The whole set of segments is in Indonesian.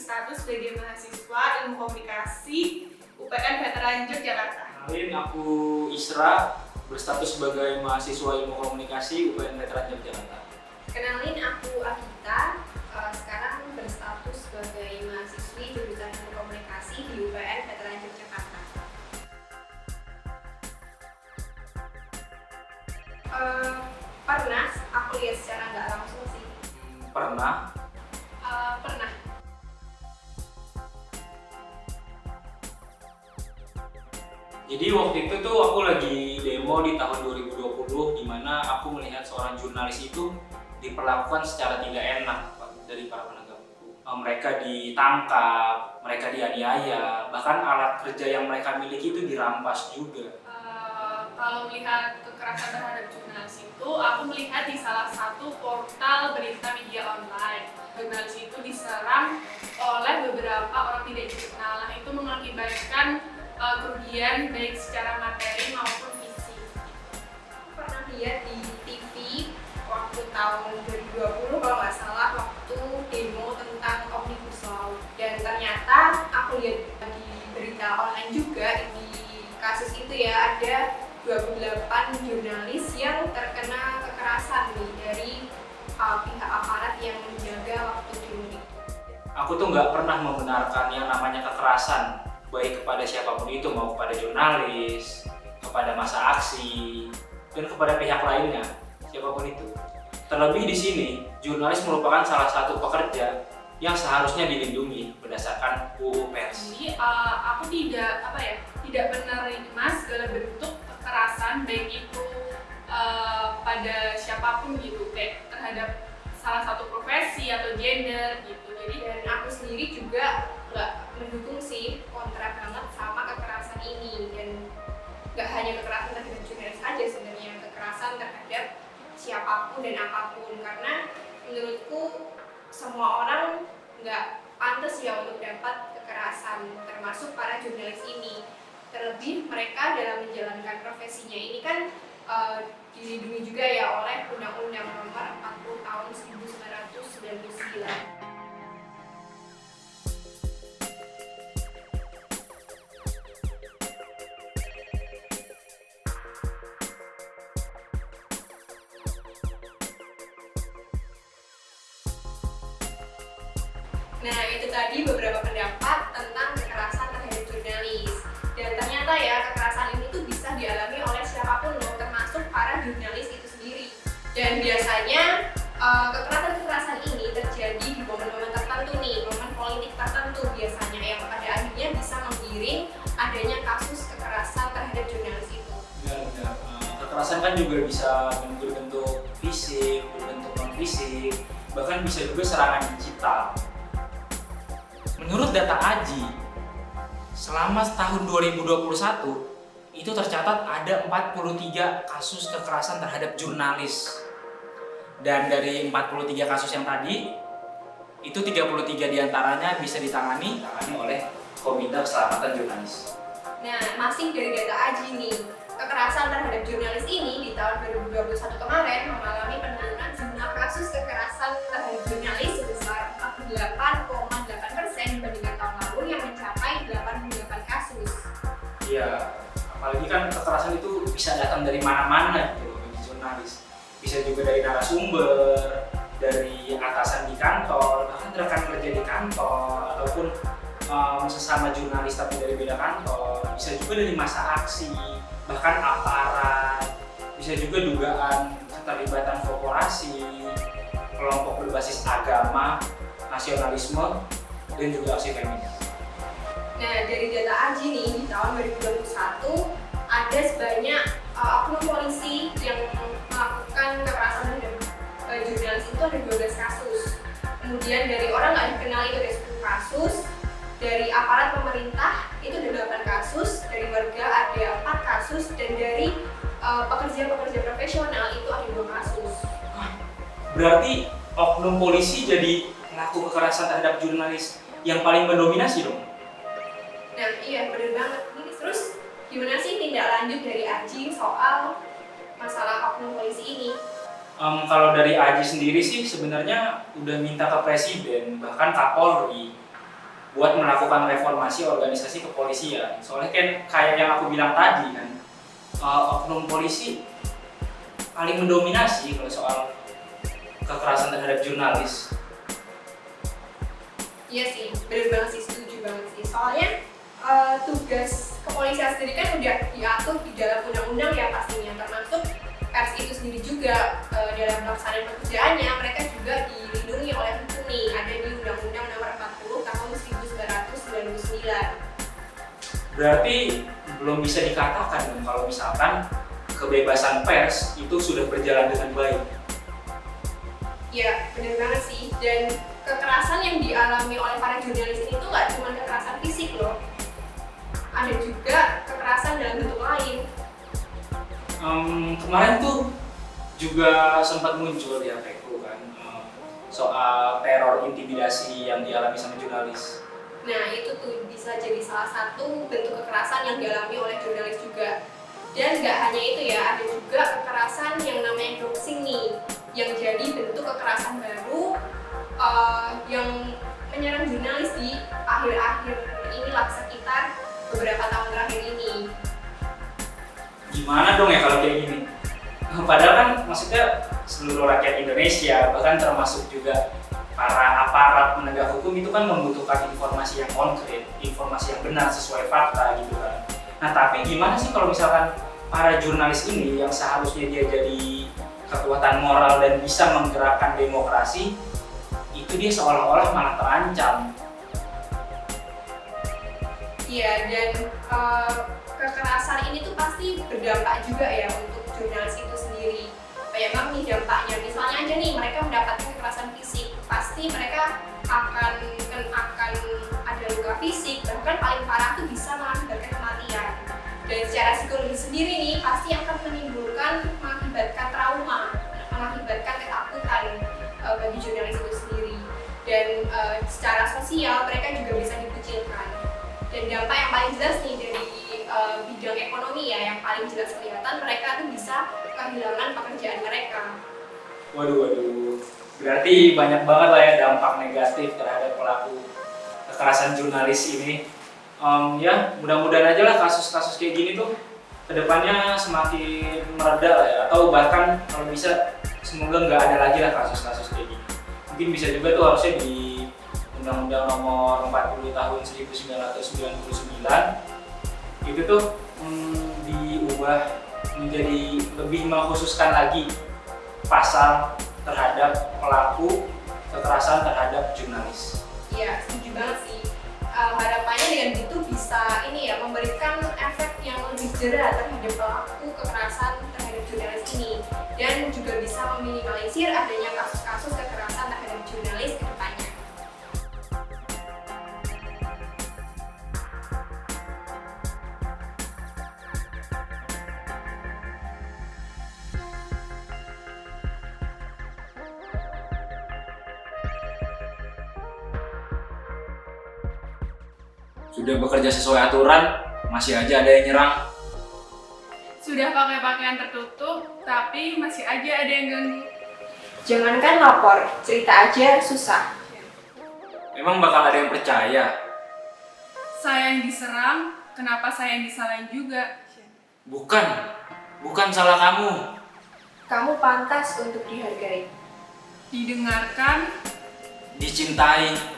berstatus sebagai mahasiswa Ilmu Komunikasi UPN Veteran Yogyakarta. Kenalin, aku Isra, berstatus sebagai mahasiswa Ilmu Komunikasi UPN Veteran Yogyakarta. Kenalin, aku Agita, sekarang berstatus sebagai mahasiswi jurusan Ilmu Komunikasi di UPN Veteran Yogyakarta. Pernah aku lihat secara nggak langsung sih. Pernah. Pernah. Jadi waktu itu tuh aku lagi demo di tahun 2020 di mana aku melihat seorang jurnalis itu diperlakukan secara tidak enak dari para penegak hukum. Mereka ditangkap, mereka dianiaya, bahkan alat kerja yang mereka miliki itu dirampas juga. Kalau melihat kekerasan terhadap jurnalis itu, aku melihat di salah satu portal berita media online. Jurnalis itu diserang oleh beberapa orang tidak dikenal. Nah, itu mengakibatkan kerugian baik secara materi maupun fisik. Aku pernah lihat di TV waktu tahun 2020 kalau nggak salah, waktu demo tentang Omnibus Law. Dan ternyata aku lihat di berita online juga di kasus itu ya, ada 28 jurnalis yang terkena kekerasan nih dari pihak aparat yang menjaga waktu demo itu. Aku tuh nggak pernah membenarkan yang namanya kekerasan, baik kepada siapapun itu, mau kepada jurnalis, kepada massa aksi, dan kepada pihak lainnya, siapapun itu. Terlebih di sini, jurnalis merupakan salah satu pekerja yang seharusnya dilindungi berdasarkan UU Pers. Jadi aku tidak menerima segala bentuk kekerasan, baik itu pada siapapun gitu, kayak terhadap salah satu profesi atau gender gitu. Jadi Dan aku sendiri juga nggak mendukung sih, kontra banget sama kekerasan ini. Dan nggak hanya kekerasan terhadap jurnalis aja sebenarnya, kekerasan terhadap siapapun dan apapun. Karena menurutku semua orang nggak pantas ya untuk dapat kekerasan, termasuk para jurnalis ini. Terlebih mereka dalam menjalankan profesinya ini kan dilindungi juga ya oleh Undang-Undang Nomor 40 Tahun 1999. Nah, itu tadi beberapa pendapat tentang kekerasan terhadap jurnalis. Dan ternyata ya, kekerasan ini tuh bisa dialami oleh siapapun loh, termasuk para jurnalis itu sendiri. Dan biasanya kekerasan-kekerasan ini terjadi di momen-momen tertentu nih, momen politik tertentu biasanya yang pada akhirnya bisa menggiring adanya kasus kekerasan terhadap jurnalis itu. Benar. Kekerasan kan juga bisa berbentuk fisik, berbentuk non fisik, bahkan bisa juga serangan digital. Menurut data AJI, selama tahun 2021 itu tercatat ada 43 kasus kekerasan terhadap jurnalis. Dan dari 43 kasus yang tadi, itu 33 diantaranya bisa ditangani oleh Komite Keselamatan Jurnalis. Nah, masih dari data AJI nih, kekerasan terhadap jurnalis ini di tahun 2021 kemarin mengalami penurunan jumlah kasus kekerasan terhadap jurnalis sebesar 48,8% dibandingkan tahun lalu yang mencapai 88 kasus. Iya, apalagi kan kekerasan itu bisa datang dari mana-mana gitu loh bagi jurnalis. Bisa juga dari narasumber, dari atasan di kantor, bahkan rekan kerja di kantor, ataupun sesama jurnalis tapi dari beda kantor. Bisa juga dari massa aksi, bahkan aparat. Bisa juga dugaan keterlibatan korporasi, kelompok berbasis agama, nasionalisme, dan juga aksi feminis. Nah, dari data AJI nih, di tahun 2021 ada sebanyak oknum polisi yang melakukan kekerasan terhadap jurnalis itu ada 12 kasus. Kemudian dari orang nggak dikenal itu ada 10 kasus, dari aparat pemerintah itu ada 8 kasus, dari warga ada 4 kasus, dan dari pekerja-pekerja profesional itu ada 2 kasus. Berarti oknum polisi jadi pelaku kekerasan terhadap jurnalis yang paling mendominasi dong? Nah iya, bener banget. Terus gimana sih tindak lanjut dari AJI soal masalah oknum polisi ini? Kalau dari AJI sendiri sih sebenarnya udah minta ke Presiden, bahkan Kapolri, buat melakukan reformasi organisasi kepolisian. Soalnya kan kayak yang aku bilang tadi kan, oknum polisi paling mendominasi kalau soal kekerasan terhadap jurnalis. Iya sih, bener banget sih, setuju banget sih. Soalnya tugas kepolisian sendiri kan udah diatur di dalam undang-undang ya pastinya, termasuk pers itu sendiri juga dalam pelaksanaan pekerjaannya mereka juga dilindungi oleh hukum nih, ada di Undang-Undang Nomor 40 Tahun 1999. Berarti belum bisa dikatakan dong kalau misalkan kebebasan pers itu sudah berjalan dengan baik. Ya, bener banget sih. Dan kekerasan yang dialami oleh para jurnalis ini tuh nggak cuma kekerasan fisik loh. Ada juga kekerasan dalam bentuk lain. Kemarin tuh juga sempat muncul di HP-ku kan, soal teror intimidasi yang dialami sama jurnalis. Nah, itu tuh bisa jadi salah satu bentuk kekerasan yang dialami oleh jurnalis juga. Dan nggak hanya itu ya, ada juga kekerasan yang namanya doxing nih, yang jadi bentuk kekerasan baru yang menyerang jurnalis di akhir-akhir inilah, sekitar beberapa tahun terakhir ini. Gimana dong ya kalau kayak gini? Padahal kan maksudnya seluruh rakyat Indonesia, bahkan termasuk juga para aparat penegak hukum itu kan membutuhkan informasi yang konkret, informasi yang benar sesuai fakta gitu kan. Nah tapi gimana sih kalau misalkan para jurnalis ini yang seharusnya dia jadi kekuatan moral dan bisa menggerakkan demokrasi, itu dia seolah-olah malah terancam. Iya, dan kekerasan ini tuh pasti berdampak juga ya untuk jurnalis itu sendiri. Banyak banget nih dampaknya. Misalnya aja nih mereka mendapatkan kekerasan fisik, pasti mereka akan ada luka fisik, bahkan paling parah tuh bisa mengakibatkan kematian. Dan secara psikologis sendiri nih pasti akan mengakibatkan trauma, mengakibatkan ketakutan bagi jurnalis itu sendiri. Dan secara sosial mereka juga bisa dikucilkan. Dan dampak yang paling jelas nih dari bidang ekonomi ya, yang paling jelas kelihatan, mereka tuh bisa kehilangan pekerjaan mereka. Waduh, berarti banyak banget lah ya dampak negatif terhadap pelaku kekerasan jurnalis ini. Ya mudah-mudahan aja lah kasus-kasus kayak gini tuh kedepannya semakin mereda lah ya, atau bahkan kalau bisa semoga nggak ada lagi lah kasus-kasus kayak gini. Mungkin bisa juga tuh harusnya di Undang-Undang Nomor 40 Tahun 1999 itu tuh diubah menjadi lebih mengkhususkan lagi pasal terhadap pelaku kekerasan terhadap jurnalis. Iya, setuju banget sih. Harapannya dengan itu bisa memberikan efek yang lebih jerah terhadap pelaku kekerasan terhadap jurnalis ini, dan juga bisa meminimalisir adanya kasus-kasus kekerasan terhadap jurnalis ke depannya. Sudah bekerja sesuai aturan, masih aja ada yang nyerang. Sudah pakai pakaian tertutup, tapi masih aja ada yang ganggu. Jangankan lapor, cerita aja susah. Emang bakal ada yang percaya? Saya yang diserang, kenapa saya yang disalahin juga? Bukan salah kamu. Kamu pantas untuk dihargai. Didengarkan, Dicintai.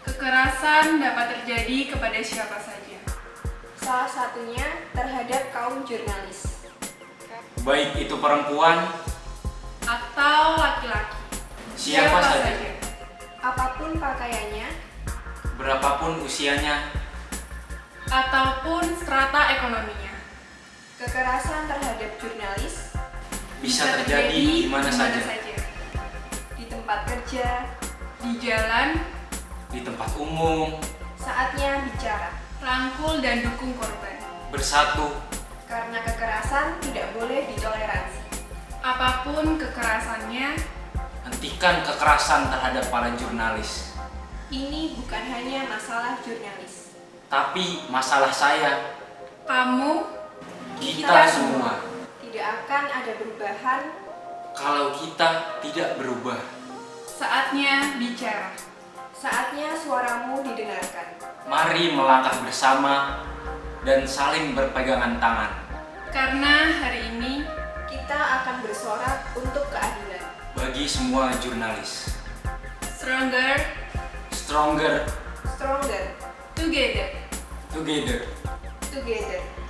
kekerasan dapat terjadi kepada siapa saja. Salah satunya terhadap kaum jurnalis. Baik itu perempuan, Atau laki-laki. siapa saja. Apapun pakaiannya, Berapapun usianya. Ataupun strata ekonominya. kekerasan terhadap jurnalis Bisa terjadi di mana saja. di tempat kerja, Di jalan, Di tempat umum, saatnya bicara. rangkul dan dukung korban. bersatu. Karena kekerasan tidak boleh ditoleransi. Apapun kekerasannya, Hentikan kekerasan terhadap para jurnalis. Ini bukan hanya masalah jurnalis. Tapi masalah saya, kamu, kita semua. Tidak akan ada perubahan Kalau kita tidak berubah. saatnya bicara. saatnya suaramu didengarkan. Mari melangkah bersama dan saling berpegangan tangan. Karena hari ini Kita akan bersorak untuk keadilan. Bagi semua jurnalis. stronger Stronger Stronger together. together. together.